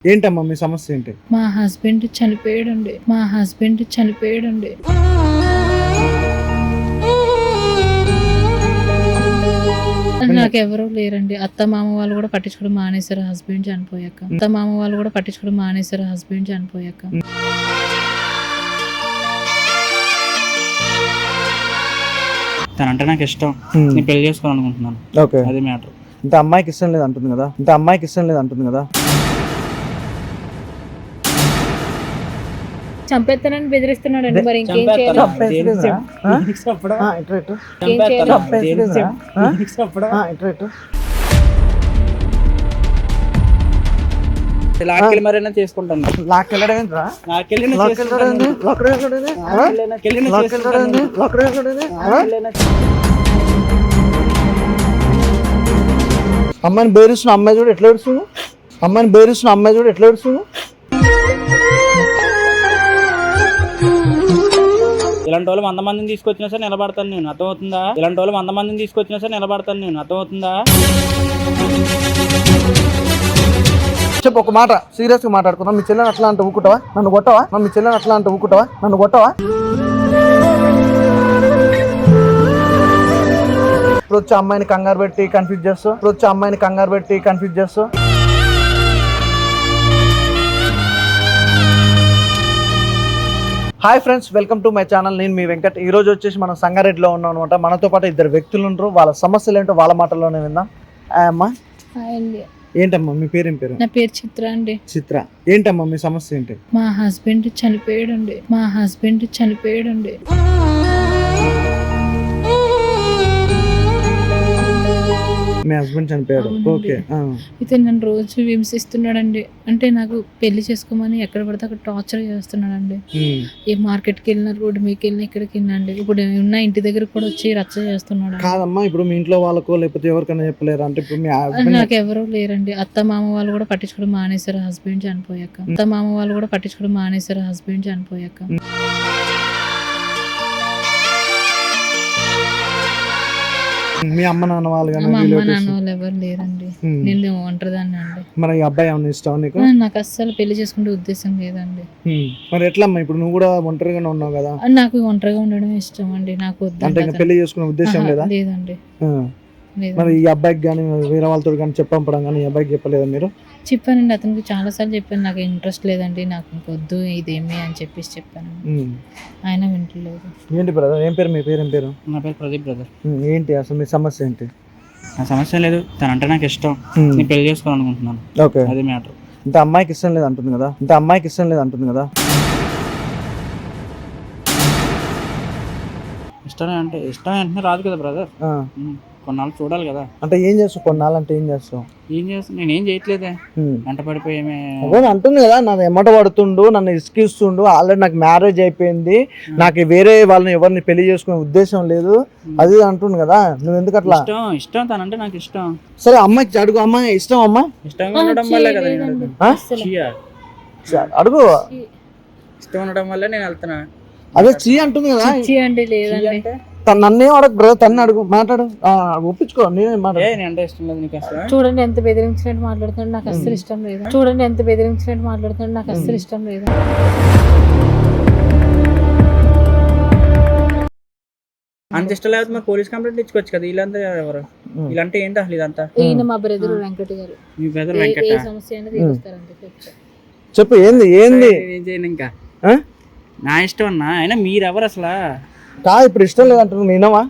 ఏంటమ్మా మీ సమస్య ఏంటి? మా హస్బెండ్ చనిపోయాడండి. నాకెవరూ లేరండి. అత్త మామ వాళ్ళు కూడా పట్టించుకోవడం మానేశారు హస్బెండ్ చనిపోయాక. తనంటే నాకు ఇష్టం. నేను పెళ్లి చేసుకోవాలనుకుంటున్నాను. ఓకే, అది మ్యాటర్. ఇంత అమ్మాయికి ఇష్టం లేదు అంటుంది కదా. చంపేస్తానని బెదిరిస్తున్నాడండి. మరి ఇంకేం చేయాలి? లాక్కెళ్ళి మరైనా చేసుకుంటాను. అమ్మాయిని బెదిరిస్తున్న అమ్మాయి చూడు ఎట్లా ఏడుస్తుంది. ఇలాంటి వాళ్ళు 100 మందిని తీసుకొచ్చినా సరే నిలబడతాను నేను, అర్థమవుతుందా? చెప్పు ఒక మాట, సీరియస్ గా మాట్లాడుకున్నా. మీ చెల్లెని అట్లా అంటే ఊకుంటావా? నన్ను కొట్టవా? ఇప్పుడు వచ్చి అమ్మాయిని కంగారు పెట్టి కన్ఫ్యూజ్ చేస్తావు. Hi friends, welcome to my channel. నేను మీ వెంకట్. ఈ రోజు వచ్చేసి మనం సంగారెడ్డిలో ఉన్నాం అనమాట. మనతో పాటు 2 వ్యక్తులు ఉంటారు. వాళ్ళ సమస్యలు ఏంటో వాళ్ళ మాటల్లోనే విందాం. అమ్మా, ఏంటమ్మా మీ పేరేం పేరు? నా పేరు చిత్ర అండి. చిత్ర, ఏంటమ్మా మీ సమస్య ఏంటి? మా హస్బెండ్ చనిపోయాడండి. మీ హస్బెండ్ చనిపోయాడు. ఓకే. ఇతను నన్ను రోజు హింసిస్తున్నాడండి. అంటే నాకు పెళ్లి చేసుకోమని ఎక్కడ పడితే అక్కడ టార్చర్ చేస్తున్నాడండి. ఏ మార్కెట్కి వెళ్ళినా, రోడ్డు మీకు వెళ్ళినా, ఎక్కడికి వెళ్ళినా అండి. ఇప్పుడు ఉన్న ఇంటి దగ్గర కూడా వచ్చి రచ్చ చేస్తున్నాడు. కాదమ్మా, ఇప్పుడు మీ ఇంట్లో వాళ్ళకో లేకపోతే ఎవరికైనా చెప్పలేరు అంటే? ఇప్పుడు మీ హస్బెండ్ నాకెవరూ లేరండి. అత్త మామ వాళ్ళు కూడా పట్టించుకోవడం మానేశారు హస్బెండ్ చనిపోయాక. మీ అమ్మ నాన్న వాళ్ళు కానీ ఎవరు లేరండి. నేను ఒంటరిదాన్ని అండి. మరి ఈ అబ్బాయి ఏమన్నా ఇష్టం నీకు? నాకు అస్సలు పెళ్లి చేసుకుంటే ఉద్దేశం లేదండి. మరి ఎట్లమ్మా, ఇప్పుడు నువ్వు కూడా ఒంటరిగానే ఉన్నావు కదా? నాకు ఒంటరిగా ఉండడం ఇష్టం అండి. నాకు అంటే పెళ్లి చేసుకునే ఉద్దేశం లేదండి. మరి ఈ అబ్బాయికి కానీ వేరే వాళ్ళతో కానీ చెప్పడం కానీ ఈ అబ్బాయికి చెప్పలేదా మీరు? చెప్పానండి, అతనికి చాలా సార్లు చెప్పాను. నాకు ఇంట్రెస్ట్ లేదండి, నాకు ఇంకొద్దు ఇదేమి అని చెప్పాను. ఆయన వింటలేదు. ఏంటి బ్రదర్, ఏం పేరు? మీ పేరు ఏం పేరు? నా పేరు ప్రదీప్ బ్రదర్. ఏంటి అసలు మీ సమస్య ఏంటి? నా సమస్య లేదు, తనంటే నాకు ఇష్టం. నేను పెళ్లి చేసుకోవాలనుకుంటున్నాను. ఓకే, అది మ్యాటర్. ఇంత అమ్మాయికి ఇష్టం లేదు అంటుంది కదా. ఇష్టం అంటే రాదు కదా బ్రదర్. కొన్నాళ్ళు చూడాలి కదా. అంటే ఏం చేస్తావు? కొన్నాళ్ళు అంటే ఏం చేస్తావు? నేను ఏం చేయట్లేదే, వెంట పడిపోయి అంటుంది కదా. నన్ను ఎమ్మట పడుతుండు, నన్ను ఇసుకిస్తుండు. ఆల్రెడీ నాకు మ్యారేజ్ అయిపోయింది, నాకు వేరే వాళ్ళని ఎవరిని పెళ్లి చేసుకునే ఉద్దేశం లేదు, అది అంటుంది కదా. నువ్వు ఎందుకు అట్లా? ఇష్టం తనంటే నాకు ఇష్టం. సరే అమ్మాయికి అడుగు. అమ్మాయి ఇష్టం అమ్మా? ఇష్టంగా ఉండడం వల్లే కదా అడుగు. ఇష్టం ఉండడం వల్ల నేను వెళ్తున్నా. అదే చీ అంటుంది కదా. నన్నేం అడగ బ్రదర్, తన్ను అడుగు, మాట్లాడు, ఒప్పించుకో. అంటే ఇష్టం లేదు నీకు అసలు. చూడండి ఎంత బెదిరించినట్టు మాట్లాడుతున్నాడు, నాకు అస్సలు ఇష్టం లేదు. అంత ఇష్టం లేదు మరి పోలీస్ కంప్లైంట్ ఇచ్చుకోవచ్చు కదా. వీళ్ళంతా ఎవరు? వీళ్ళంటే ఏంటి అసలు ఇదంతా? ఈయన మా బ్రదర్ వెంకట గారు. మీ బ్రదర్ వెంకట? ఏ సమస్య అయినా తీరుస్తారంటే చెప్పు. ఏంది ఏం చేయను ఇంకా. నా ఇష్టం అన్నా. అయినా మీరెవరు అసలు? కాదు, ఇప్పుడు ఇష్టం లేదంటారు. నేనవా?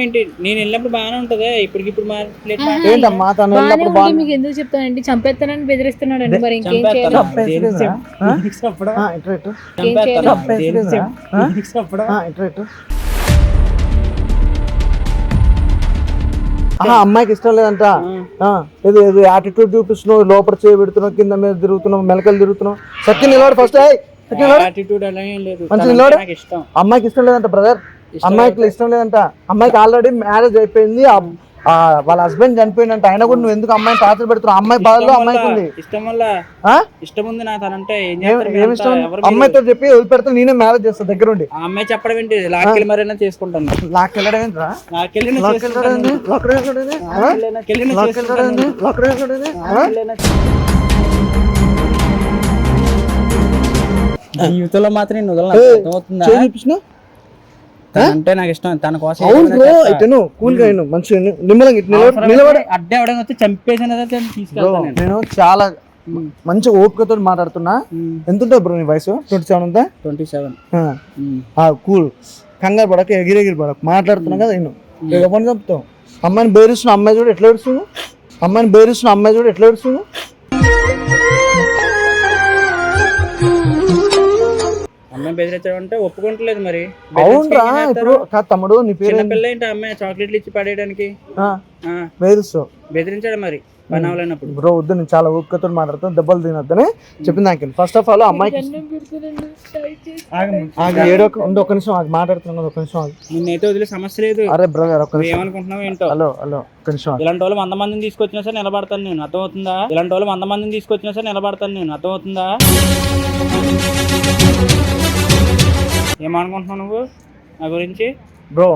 ఏంటి, నేను వెళ్ళినప్పుడు బాగానే ఉంటదే, ఇప్పటికిప్పుడు ఏంటమ్మా తను వెళ్ళినప్పుడు బాగా? మీకు ఎందుకు చెప్తానండి, చంపేస్తానని బెదిరిస్తున్నాడు అండి. మరి ఇంకేం చేయాలి? అమ్మాయికి ఇష్టం లేదంట. ఏదో యాటిట్యూడ్ చూపిస్తున్నావు, లోపల చేయబెడుతున్నావు, కింద మీద తిరుగుతున్నావు, మెలకలు తిరుగుతున్నావు. సత్యం నిలబడి ఫస్ట్. అమ్మాయికి ఇష్టం లేదంట బ్రదర్. అమ్మాయికి ఇష్టం లేదంట. అమ్మాయికి ఆల్రెడీ మ్యారేజ్ అయిపోయింది, వాళ్ళ హస్బెండ్ చనిపోయిందంట. అయినా కూడా నువ్వు ఎందుకు అమ్మాయిని టార్చర్ పెడుతున్నావు? అమ్మాయి బాధలో అమ్మాయికి ఉంది. ఇష్టం ఉంది నా తనంటే. ఏమి ఇష్టం? అమ్మాయితో చెప్పి వదిలిపెడితే నేనే మ్యారేజ్ చేస్తాను దగ్గరుండి. అమ్మాయి చెప్పడం ఏంటి? లాక్కెళ్ళి మరైనా చేసుకుంటాను. లాక్కెళ్ళడం ఏంట్రా? జీవితంలో మాత్రం నేను వదలను, ఏయ్, అర్థమవుతుందా? చేయి చూపించిన అంటే నాకు ఇష్టం, తన కోసం అవును ఏదైనా బ్రో. చేస్తా. ఇతను కూల్గా అయినా మంచిగా నిమ్మలంగా ఇటు అవసరమైతే నిలబడి అడ్డే ఎవడైనా వచ్చి చంపేసిన బ్రో. తీసుకెళ్తాను నేను. నేను చాలా మంచి ఓపికతో మాట్లాడుతున్నా. ఎంత ఉంటుంది బ్రో నీ వయసు? 27 ఉందా? 27. కూల్, కంగారు పడక, ఎగిరెగిరి పడక మాట్లాడుతున్నా కదా. నేను ఎవరిని చెప్తావు? అమ్మాయిని బెదిరిస్తున్న అమ్మాయి చూడు ఎట్లా ఏడుస్తుంది, అమ్మాయిని బెదిరిస్తున్న అమ్మాయి చూడు ఎట్లా ఏడుస్తుంది. అమ్మాయి బెదిరించడం అంటే ఒప్పుకుంటలేదు మరి. అవునరా. ఇప్పుడు కాదు తమ్ముడు, నీ పేరు పిల్ల ఏంటి అమ్మాయి చాక్లెట్లు ఇచ్చి పడేయడానికి బెదిరిస్తావు? బెదిరించాడు మరి పని అవ్వలేనప్పుడు. బ్రో వద్దు, నేను చాలా ఓపికతో మాట్లాడుతాను. దెబ్బలు తినొద్దని చెప్పింది నాకు. ఫస్ట్ ఆఫ్ ఆల్ అమ్మాయికి ఒక్క నిమిషం మాట్లాడుతున్నాను, ఒక్క నిమిషం ఆగు. నిన్నైతే వదిలే సమస్య లేదు. అరే బ్రదర్ ఒక్క నిమిషం ఏమనుకుంటున్నావు ఏంటో. హలో హలో ఒక్క నిమిషం ఆగు. ఇలాంటి వాళ్ళు 100 మందిని తీసుకొచ్చినా సరే నిలబడతాను నేను, అర్థమవుతుందా? ఇలాంటి వాళ్ళు 100 మందిని తీసుకొచ్చినా సరే నిలబడతాను నేను, అర్థమవుతుందా? ఏమనుకుంటున్నావు నువ్వు నా గురించి? బ్రో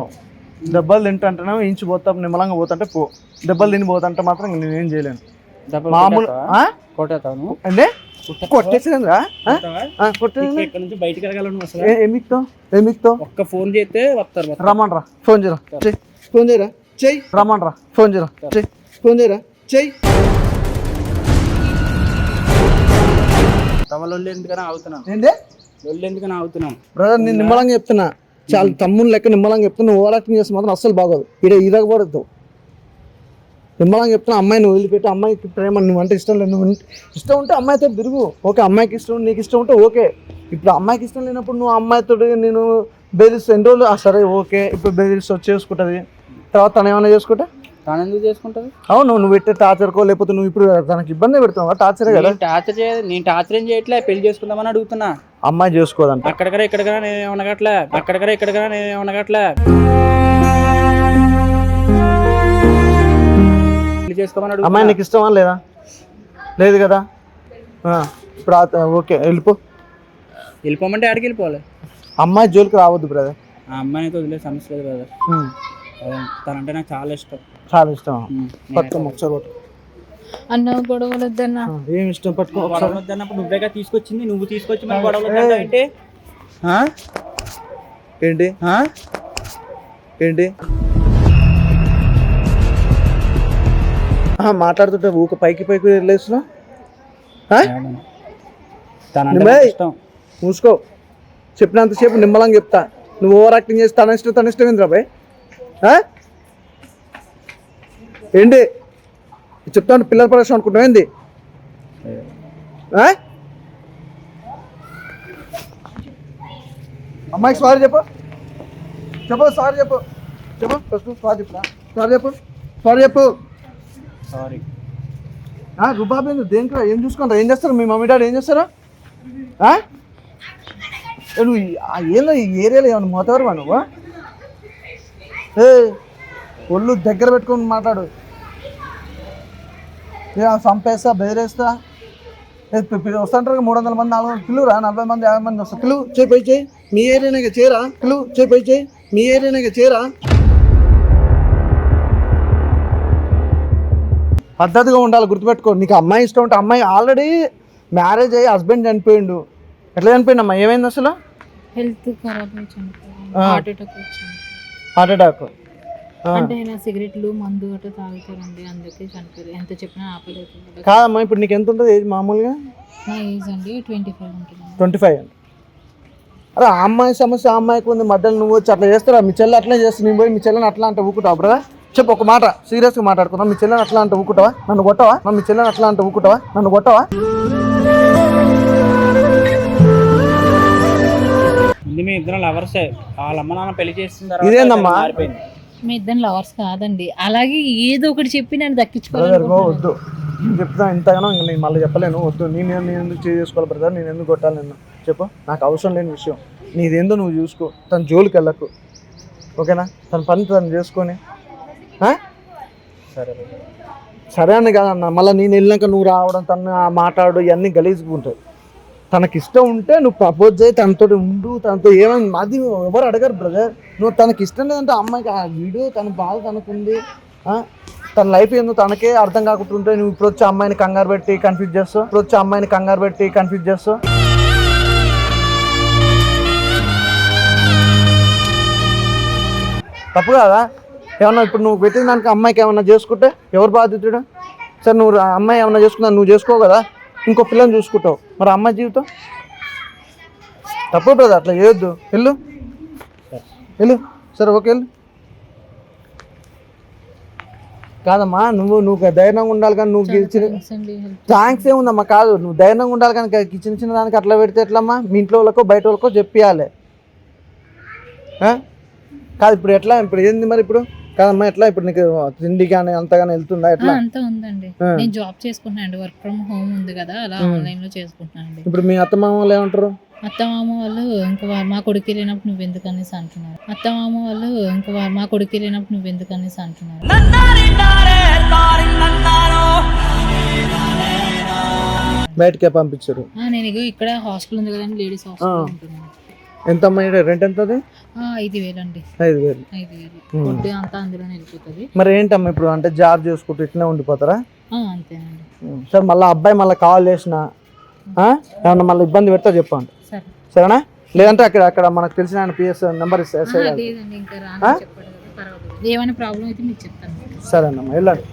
దెబ్బలు తింటుంటున్నావు, ఇంచు పోతా నిమ్మలంగా పోతుంటే పో. దెబ్బలు తిని పోతుంటే మాత్రం నేనేం చేయలేను. మామూలు కొట్టేస్తాను అంటే కొట్టేసిందా? కొట్టేసి ఇక్కడ నుంచి బయటికి వెళ్ళగలను అసలు. ఏమిక్తావు? ఒక్క ఫోన్ చేస్తే వస్తారు. రమ్మనరా, ఫోన్ చేయరా, ఫోన్ చేయరా, చెయ్యి. రమ్మనరా, ఫోన్ చేయరా, ఫోన్ చేయరా, చెయ్యి. తమలొల్లి ఎందుకని ఆగుతున్నాం? ఏంటి లొల్లి ఎందుకని ఆగుతున్నాం? బ్రదర్ నేను నిమ్మలంగా చెప్తున్నా, చాలా తమ్ముని లెక్క నిమ్మలంగా చెప్తున్నా. ఓవర్ యాక్టింగ్ చేస్తే మాత్రం అస్సలు బాగోదు. ఇదగబడద్దు. నిమ్మలంగా చెప్తున్నా. అమ్మాయిని వదిలిపెట్టి, అమ్మాయికి ప్రేమ నువ్వంటే ఇష్టం లేదు, నువ్వు ఇష్టం ఉంటే అమ్మాయితో తిరుగు. ఓకే, అమ్మాయికి ఇష్టం, నీకు ఇష్టం ఉంటే ఓకే. ఇప్పుడు అమ్మాయికి ఇష్టం లేనప్పుడు నువ్వు అమ్మాయితో నేను బెదిరిస్తే ఎన్ని రోజులు సరే ఓకే, ఇప్పుడు బెదిరిస్తే చేసుకుంటుంది, తర్వాత తను ఏమైనా చేసుకుంటా? తను ఎందుకు చేసుకుంటుంది? అవును, నువ్వు పెట్టే టార్చర్కో లేకపోతే నువ్వు ఇప్పుడు తనకి ఇబ్బంది పెడుతున్నావు. టార్చరే కదా. నేను టార్చర్ ఏం చేయట్లే, పెళ్లి చేసుకుందామని అడుగుతున్నా. అమ్మాయి చేసుకోదంట. అక్కడికరా ఇక్కడికరా నేనేమనగట్లే, అక్కడికరా ఇక్కడికరా నేనేమనగట్లే. పెళ్లి చేసుకోమని అడుగు. అమ్మాయి నీకు ఇష్టమా లేదా? లేదు కదా. ఇప్పుడు ఓకే వెళ్ళిపోమంటే ఆడికి వెళ్ళిపోవాలి. అమ్మాయి జోలికి రావద్దు బ్రదర్. ఆ అమ్మాయిని అయితే వదిలే సమస్య లేదు బ్రదర్. తనంటే నాకు చాలా ఇష్టం. చాలా ఇష్టం. పట్టుకో ఒకసారి పట్టుకో. అన్న గొడవలు వద్దన్నా. ఏం ఇష్టం? పట్టుకో. గొడవలు వద్దన్నప్పుడు నువ్వేగా తీసుకొచ్చింది, నువ్వు తీసుకొచ్చి మన గొడవలు వద్దంటే ఏంటి ఏంటి మాట్లాడుతుంటే ఊక పైకి వెళ్ళేస్తున్నావు. మూసుకో. చెప్పినంతసేపు నిమ్మలంగా చెప్తా. నువ్వు ఓవర్ యాక్టింగ్ చేసి తన ఇష్టం ఏంద్రా బాయ్? ఏంటి చెప్తాను? పిల్లల ప్రశ్న అనుకుంటున్నావు ఏంది? అమ్మాయికి సారీ చెప్పు. సారీ చెప్పు. ఫస్ట్ సారీ చెప్పు. సారీ. రుబాబ్ ఏంది? దేనికి? ఏం చూసుకుంటారు? ఏం చేస్తారు మీ మమ్మీ డాడీ? ఏం చేస్తారా? నువ్వు ఏందో ఈ ఏరియాలో ఏమన్నా మోతవరవా నువ్వు? ఒళ్ళు దగ్గర పెట్టుకొని మాట్లాడు. చంపేస్తా, బెదిరేస్తా. వస్తుంటారు 300 మంది 400 పిలువురా, 40 మంది 50 మంది వస్తారు. పిలువు, చేయి. మీ ఏరియానే చేరా. పిలువు, చేయి. మీ ఏరియానే చేరా. పద్ధతిగా ఉండాలి, గుర్తుపెట్టుకో. నీకు అమ్మాయి ఇష్టం ఉంటే, అమ్మాయి ఆల్రెడీ మ్యారేజ్ అయ్యి హస్బెండ్ చనిపోయిండు. ఎట్లా చనిపోయిండు అమ్మా? ఏమైంది అసలు? హెల్త్ ఖరాబ్ అయి చనిపోయింది. Heart attack. అంటే ఆయన సిగరెట్లు మందు అట్లా తాగుతారండి, అందుకే చనిపోయారు. ఎంత చెప్పినా ఆపలేదు. కాదమ్మా, ఇప్పుడు నీకు ఎంత ఉంటుంది ఏజ్ మామూలుగా? నా ఏజ్ అండి 25 ఉంటుంది. 25. అరే ఆ అమ్మాయి సమస్య ఆ అమ్మాయికి ఉంది, మధ్యలో నువ్వు వచ్చి అట్లా చేస్తారా? మీ చెల్లి అట్లే చేస్తుంది, నేను పోయి మీ చెల్లిని అట్లా అంటే ఊకుంటావా బ్రదా? చెప్పు ఒక మాట, సీరియస్గా మాట్లాడుకున్నావు. మీ చెల్లెని అట్లా అంటే ఊకుంటావా? నన్ను కొట్టవా? మీ చెల్లెని అట్లా అంటే ఊకుంటావా? నన్ను కొట్టవా? మీ ఇద్దరు లవర్సే, వాళ్ళ అమ్మ నాన్న పెళ్లి చేస్తున్నారు. ఇదేందమ్మా? మీ ఇద్దరు లవర్స్ కాదండి, అలాగే ఏదో ఒకటి చెప్పి నేను దక్కించుకోవాలి. వద్దు, నేను చెప్తాను ఇంతగానో, ఇంకా నేను మళ్ళీ చెప్పలేను. వద్దు, నేను ఎందుకు చేసుకోవాలి బ్రదర్? నేను ఎందుకు కొట్టాలి నిన్ను? చెప్పు, నాకు అవసరం లేని విషయం. నీదేందో నువ్వు చూసుకో, తన జోలికి వెళ్ళకు, ఓకేనా? తన పని తను చేసుకొని. సరే అని కాదన్న, మళ్ళీ నేను వెళ్ళినాక నువ్వు రావడం, తను మాట్లాడు, ఇవన్నీ గలీజ్గా ఉంటుంది. తనకి ఇష్టం ఉంటే నువ్వు ప్రపోజ్ చేయి, తనతో ఉండు, తనతో ఏమైంది అది ఎవరు అడగరు బ్రదర్. నువ్వు తనకి ఇష్టం లేదంటే అమ్మాయికి ఆ వీడియో తన బాధ తనకుంది, తన లైఫ్ ఏందో తనకే అర్థం కాకుంటుంటే నువ్వు ఇప్పుడు వచ్చి అమ్మాయిని కంగారు పెట్టి కన్ఫ్యూజ్ చేస్తావు. తప్పు కాదా? ఏమన్నా ఇప్పుడు నువ్వు పెట్టిన దానికి అమ్మాయికి ఏమన్నా చేసుకుంటే ఎవరు బాధ్యతుడు? సరే నువ్వు అమ్మాయి ఏమన్నా చేసుకున్నా నువ్వు చేసుకోవు కదా, ఇంకో పిల్లని చూసుకుంటావు, మరి అమ్మాయి జీవితం తప్పు బ్రదర్, అట్లా చేయొద్దు. వెళ్ళు వెళ్ళు, సరే ఓకే వెళ్ళు. కాదమ్మా నువ్వు ధైర్యంగా ఉండాలి కానీ నువ్వు ఇచ్చిన థ్యాంక్స్ ఏముందమ్మా, కాదు నువ్వు ధైర్యంగా ఉండాలి కానీ చిన్న చిన్న దానికి అట్లా పెడితే ఎట్లమ్మా? మీ ఇంట్లో వాళ్ళకో బయట వాళ్ళకో చెప్పియాలి. కాదు ఇప్పుడు ఎట్లా, ఇప్పుడు ఏంది మరి ఇప్పుడు? కాదమ్మా ఎట్లా ఇప్పుడు నీకు తిండి కానీ అంతగానే వెళ్తుందా ఎట్లా? అంతా ఉందండి, నేను జాబ్ చేసుకుంటున్నాను అండి, వర్క్ ఫ్రమ్ హోమ్ ఉంది కదా, అలా ఆన్లైన్ లో చేసుకుంటున్నాను అండి. ఇప్పుడు మీ అత్త మామ వాళ్ళు ఏమంటారు? అత్తమామ వాళ్ళు ఇంకా మా కొడుకు వెళ్ళినప్పుడు నువ్వు ఎందుకు అనేసి అంటున్నారు. అత్తమామ వాళ్ళు ఇంకా మా కొడుకు వెళ్ళినప్పుడు నువ్వు ఎందుకు అనేసి అంటున్నారు. బయటకే పంపించారు. నేను ఇగో ఇక్కడ హాస్టల్ ఉంది కదండి, లేడీస్ హాస్టల్ ఉంటున్నాను. ఎంత అమ్మా రెంట్ ఎంత? 5,000 అండి. 5,000. 5,000 ఫుడ్ అంతా అందులోనే వెళ్ళిపోతుంది. మరి ఏంటమ్మా ఇప్పుడు అంటే జాబ్ చేసుకుంటూ ఇట్లనే ఉండిపోతారా? అంతేనండి. సరే మళ్ళీ అబ్బాయి మళ్ళీ కాల్ చేసిన ఏమన్నా మళ్ళీ ఇబ్బంది పెడతా చెప్పండి, సరేనా? లేదంటే అక్కడ మనకు తెలిసిన ఆయన పిఎస్ నెంబర్ ఇస్తే లేదండి, ఇంకా రాని చెప్పండి, పర్వాలేదు. ఏమైనా ప్రాబ్లం అయితే మీకు చెప్తాను. సరేనమ్మా వెళ్ళండి.